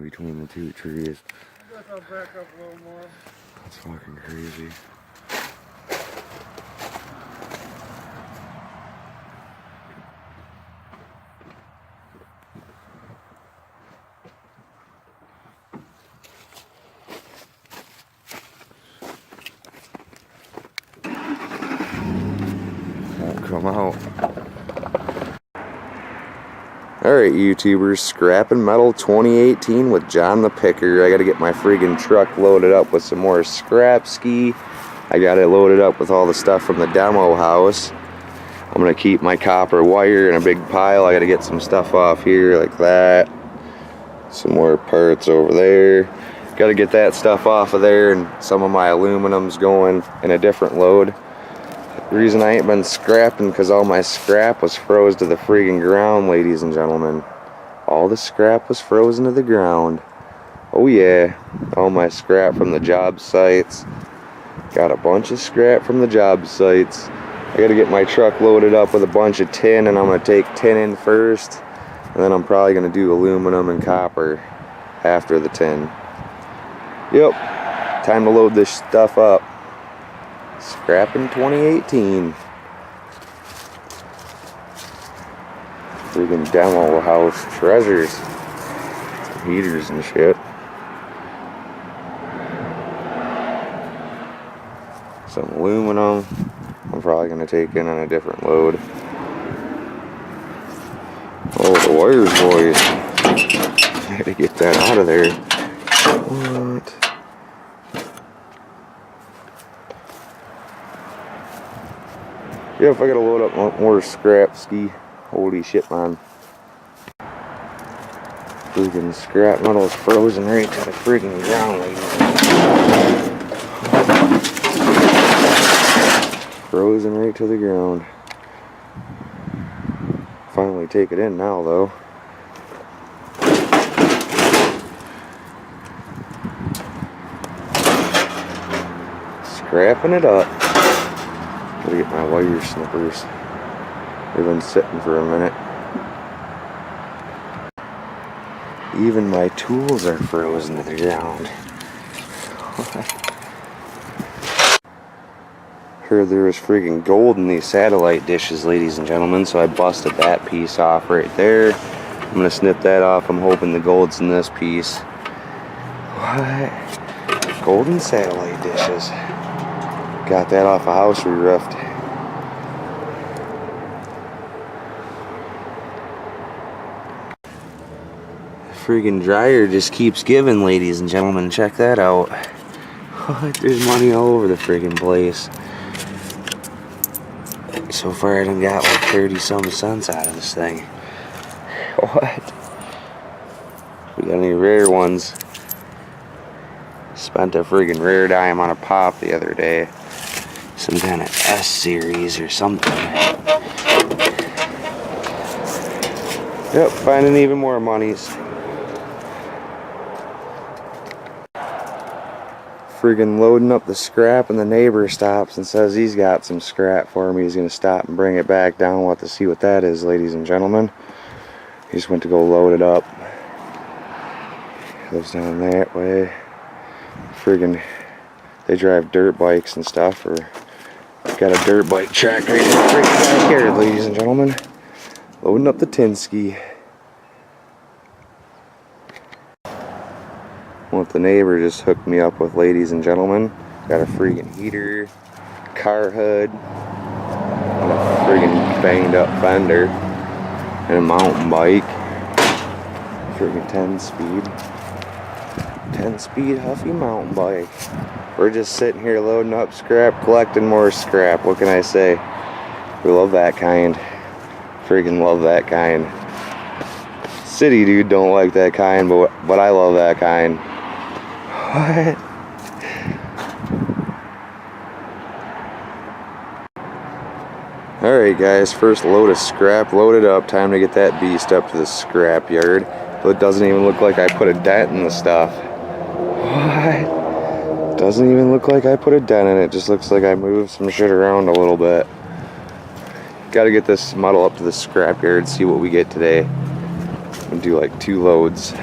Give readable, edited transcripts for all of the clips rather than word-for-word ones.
between the two trees. I guess I'll back up a little more. That's fucking crazy. Won't come out. Alright, YouTubers, Scrapping Metal 2018 with John the Picker. I gotta get my friggin' truck loaded up with some more scrap ski. I got it loaded up with all the stuff from the demo house. I'm gonna keep my copper wire in a big pile. I gotta get some stuff off here like that. Some more parts over there. Gotta get that stuff off of there, and some of my aluminum's going in a different load. The reason I ain't been scrapping because all my scrap was froze to the friggin' ground, ladies and gentlemen. All the scrap was frozen to the ground. Oh yeah, all my scrap from the job sites. Got a bunch of scrap from the job sites. I gotta get my truck loaded up with a bunch of tin, and I'm gonna take tin in first, and then I'm probably gonna do aluminum and copper after the tin. Yep, time to load this stuff up. Scrapping 2018. Freaking demo house treasures. Some heaters and shit. Some aluminum. I'm probably gonna take in on a different load. Oh, the wires, boys. I gotta get that out of there. What? Yeah, if I gotta load up more scrap ski. Holy shit, man. Freaking scrap metal is frozen right to the freaking ground, ladies. Frozen right to the ground. Finally take it in now, though. Scrapping it up. Gotta get my wire snippers. They've been sitting for a minute. Even my tools are frozen to the ground. Heard there was freaking gold in these satellite dishes, ladies and gentlemen, so I busted that piece off right there. I'm gonna snip that off. I'm hoping the gold's in this piece. What? Golden satellite dishes. Got that off a house we roofed. Friggin' dryer just keeps giving, ladies and gentlemen. Check that out. What? There's money all over the friggin' place. So far I done got like 30-some cents out of this thing. What? We got any rare ones? Spent a friggin' rare dime on a pop the other day. Some kind of S series or something. Yep, finding even more monies. Friggin' loading up the scrap, and the neighbor stops and says he's got some scrap for me. He's gonna stop and bring it back down. We'll have to see what that is, ladies and gentlemen. He just went to go load it up. Lives down that way. Friggin', they drive dirt bikes and stuff, or got a dirt bike track right in the freaking backyard, ladies and gentlemen. Loading up the tin ski. What the neighbor just hooked me up with, ladies and gentlemen. Got a freaking heater, car hood, and a friggin' banged up fender, and a mountain bike. Friggin' 10-speed Huffy mountain bike. We're just sitting here loading up scrap, collecting more scrap. What can I say? We love that kind. Friggin' love that kind. City dude don't like that kind, but I love that kind. What? Alright guys, first load of scrap loaded up. Time to get that beast up to the scrap yard. It doesn't even look like I put a dent in the stuff. What? Doesn't even look like I put a dent in it. Just looks like I moved some shit around a little bit. Gotta get this model up to the scrap yard, see what we get today. I'm gonna do like 2 loads.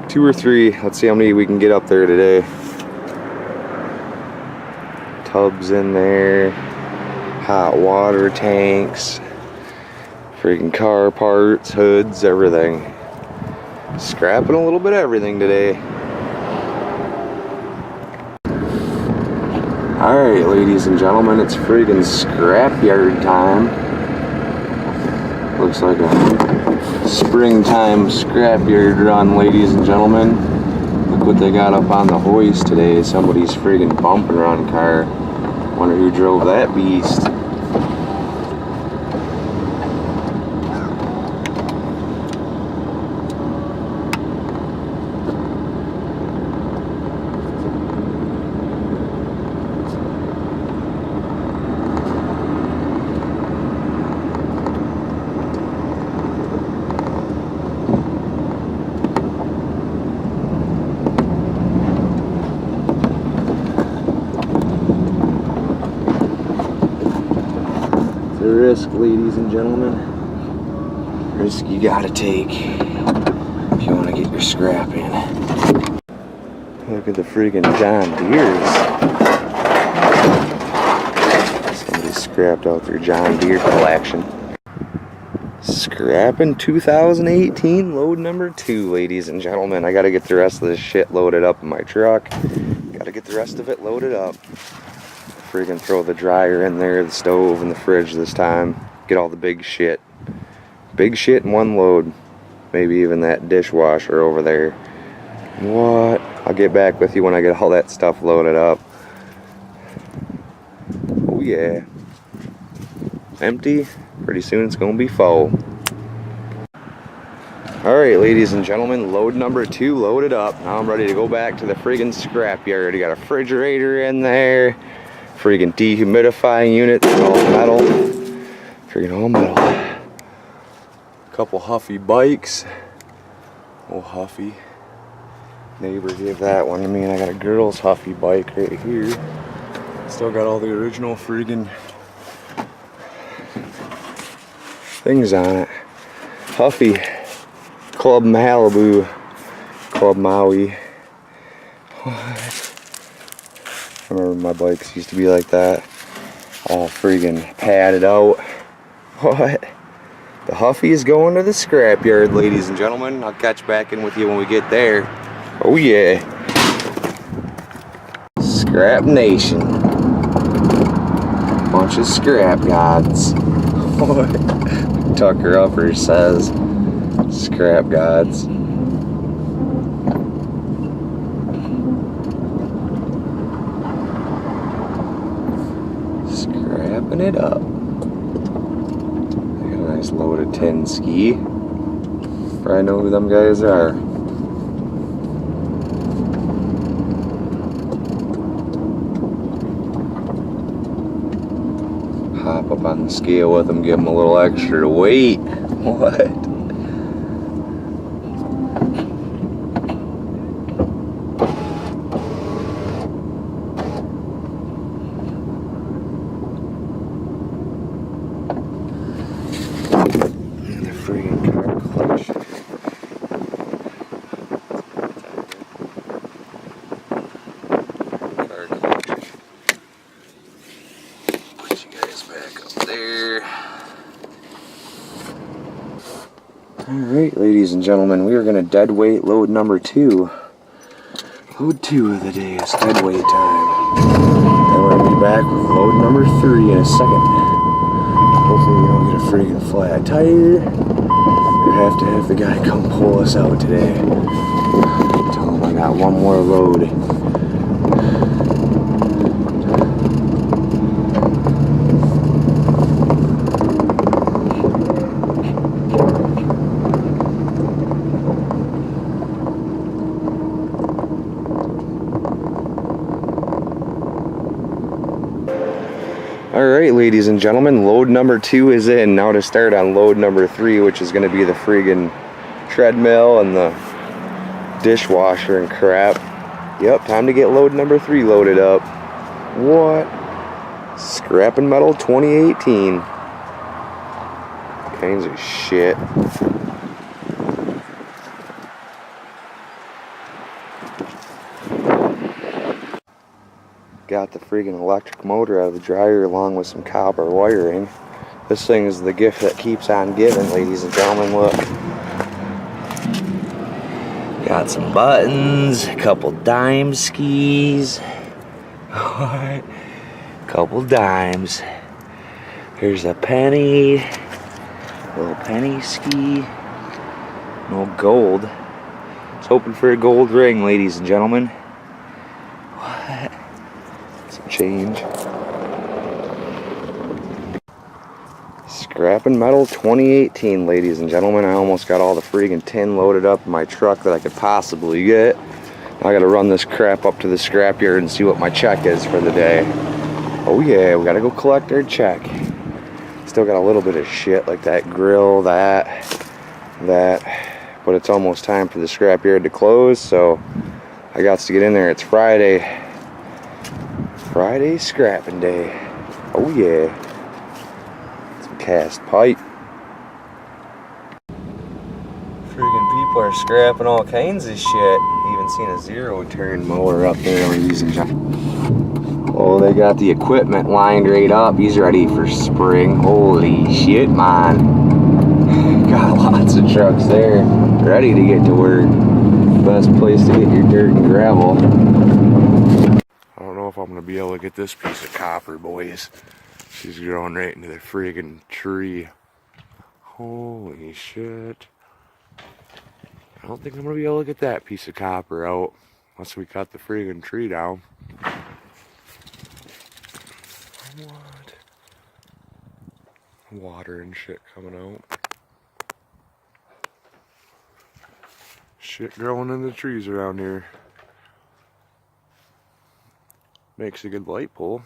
2 2 or 3. Let's see how many we can get up there today. Tubs in there, hot water tanks, freaking car parts, hoods, everything. Scrapping a little bit of everything today. Alright, ladies and gentlemen, it's friggin' scrapyard time. Looks like a springtime scrapyard run, ladies and gentlemen. Look what they got up on the hoist today. Somebody's friggin' bumper run car. Wonder who drove that beast. The risk, ladies and gentlemen. Risk you gotta take if you want to get your scrap in. Look at the friggin' John Deeres. Somebody scrapped out their John Deere collection. Scrapping 2018 load number 2, ladies and gentlemen. I gotta get the rest of this shit loaded up in my truck. Gotta get the rest of it loaded up. Freaking throw the dryer in there, the stove, and the fridge this time. Get all the big shit. Big shit in one load. Maybe even that dishwasher over there. What? I'll get back with you when I get all that stuff loaded up. Oh yeah. Empty. Pretty soon it's gonna be full. Alright, ladies and gentlemen, load number 2 loaded up. Now I'm ready to go back to the friggin' scrapyard. I got a refrigerator in there. Freaking dehumidifying unit, all metal. Freaking all metal. Couple Huffy bikes. Oh, Huffy. Neighbor gave that one to me, and I got a girl's Huffy bike right here. Still got all the original freaking things on it. Huffy. Club Malibu. Club Maui. What? I remember my bikes used to be like that, all friggin' padded out. What? The Huffy is going to the scrapyard, ladies and gentlemen. I'll catch back in with you when we get there. Oh yeah. Scrap Nation. Bunch of scrap gods. What? Tucker Upper says. Scrap gods. Scrapping it up. I got a nice loaded 10 ski. Probably know who them guys are. Hop up on the scale with them, give them a little extra weight. What? Alright, ladies and gentlemen, we are going to dead weight load number 2. Load 2 of the day is dead weight time. Then we're going to be back with load number 3 in a second. Hopefully we don't get a freaking flat tire. We have to have the guy come pull us out today. Tell him I got one more load. Alright, ladies and gentlemen, load number 2 is in. Now to start on load number 3, which is going to be the friggin' treadmill and the dishwasher and crap. Yep, time to get load number 3 loaded up. What? Scrap and Metal 2018. Kinds of shit. Got the freaking electric motor out of the dryer along with some copper wiring. This thing is the gift that keeps on giving, ladies and gentlemen. Look. Got some buttons, a couple dime skis. Couple dimes. Here's a penny. Little penny ski. No gold. I was hoping for a gold ring, ladies and gentlemen. What? Some change. Scrap and Metal 2018, ladies and gentlemen. I almost got all the freaking tin loaded up in my truck that I could possibly get. I gotta run this crap up to the scrapyard and see what my check is for the day. Oh yeah, we gotta go collect our check. Still got a little bit of shit like that grill, that. But it's almost time for the scrapyard to close, so I got to get in there. It's Friday. Friday scrapping day. Oh yeah. Some cast pipe. Friggin' people are scrapping all kinds of shit. Even seen a zero-turn mower up there, ladies and gentlemen. Oh, they got the equipment lined right up. He's ready for spring. Holy shit, man. Got lots of trucks there, ready to get to work. Best place to get your dirt and gravel. I don't know if I'm gonna be able to get this piece of copper, boys. She's growing right into the friggin' tree. Holy shit. I don't think I'm gonna be able to get that piece of copper out unless we cut the friggin' tree down. What? Water and shit coming out. Shit growing in the trees around here. Makes a good light pole.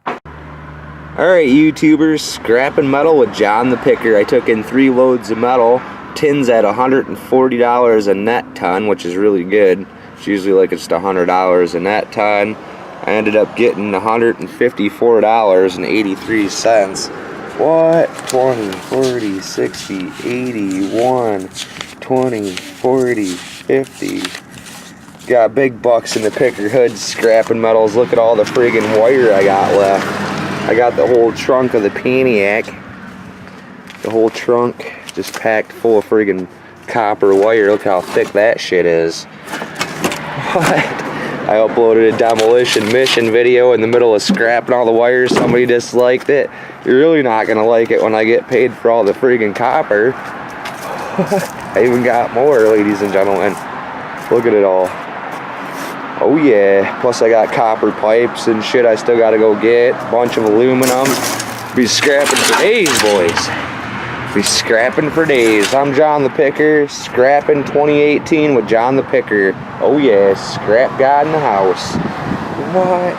Alright, YouTubers, scrapping metal with John the Picker. I took in 3 loads of metal. Tin's at $140 a net ton, which is really good. It's usually like it's $100 a net ton. I ended up getting $154.83. What? 20, 40, 60, 80, 1, 20, 40, 50. Got big bucks in the picker hood, scrapping metals. Look at all the friggin' wire I got left. I got the whole trunk of the Pontiac. The whole trunk just packed full of friggin' copper wire. Look how thick that shit is. What? I uploaded a demolition mission video in the middle of scrapping all the wires. Somebody disliked it. You're really not gonna like it when I get paid for all the friggin' copper. I even got more, ladies and gentlemen. Look at it all. Oh yeah. Plus I got copper pipes and shit I still gotta go get. Bunch of aluminum. Be scrapping for days, boys. Be scrapping for days. I'm John the Picker, scrapping 2018 with John the Picker. Oh yeah, scrap guy in the house. What?